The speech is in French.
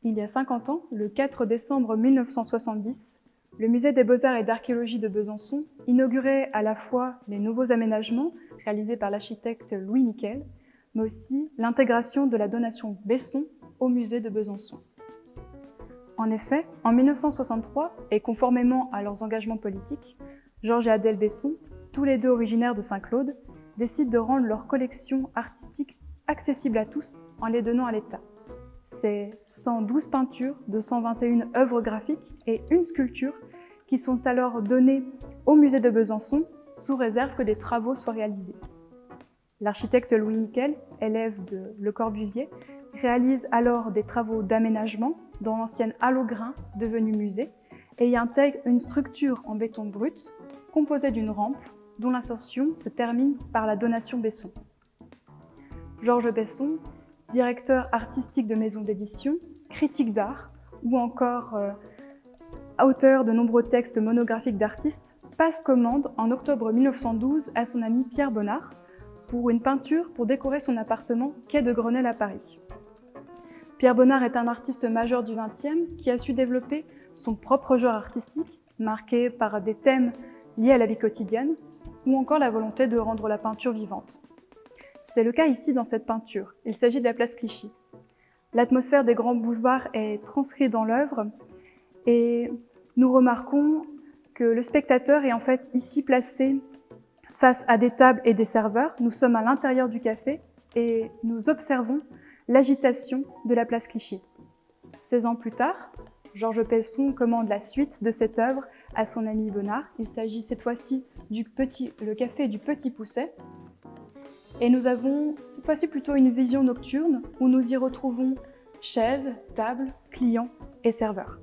il y a 50 ans, le 4 décembre 1970, le Musée des Beaux-Arts et d'Archéologie de Besançon inaugurait à la fois les nouveaux aménagements réalisés par l'architecte Louis Miquel, mais aussi l'intégration de la donation Besson au musée de Besançon. En effet, en 1963, et conformément à leurs engagements politiques, Georges et Adèle Besson, tous les deux originaires de Saint-Claude, décident de rendre leur collection artistique accessible à tous en les donnant à l'État. C'est 112 peintures de 121 œuvres graphiques et une sculpture qui sont alors données au musée de Besançon sous réserve que des travaux soient réalisés. L'architecte Louis Miquel, élève de Le Corbusier, réalise alors des travaux d'aménagement dans l'ancienne halle aux grains devenue musée et y intègre une structure en béton brut composée d'une rampe dont l'insertion se termine par la donation Besson. Georges Besson, directeur artistique de maisons d'édition, critique d'art ou encore auteur de nombreux textes monographiques d'artistes, passe commande en octobre 1912 à son ami Pierre Bonnard pour une peinture pour décorer son appartement quai de Grenelle à Paris. Pierre Bonnard est un artiste majeur du XXe qui a su développer son propre genre artistique, marqué par des thèmes liés à la vie quotidienne ou encore la volonté de rendre la peinture vivante. C'est le cas ici dans cette peinture. Il s'agit de la place Clichy. L'atmosphère des grands boulevards est transcrite dans l'œuvre et nous remarquons que le spectateur est en fait ici placé face à des tables et des serveurs. Nous sommes à l'intérieur du café et nous observons l'agitation de la place Clichy. 16 ans plus tard, Georges Besson commande la suite de cette œuvre à son ami Bonnard. Il s'agit cette fois-ci le café du Petit Pousset. Et nous avons cette fois-ci plutôt une vision nocturne où nous y retrouvons chaises, tables, clients et serveurs.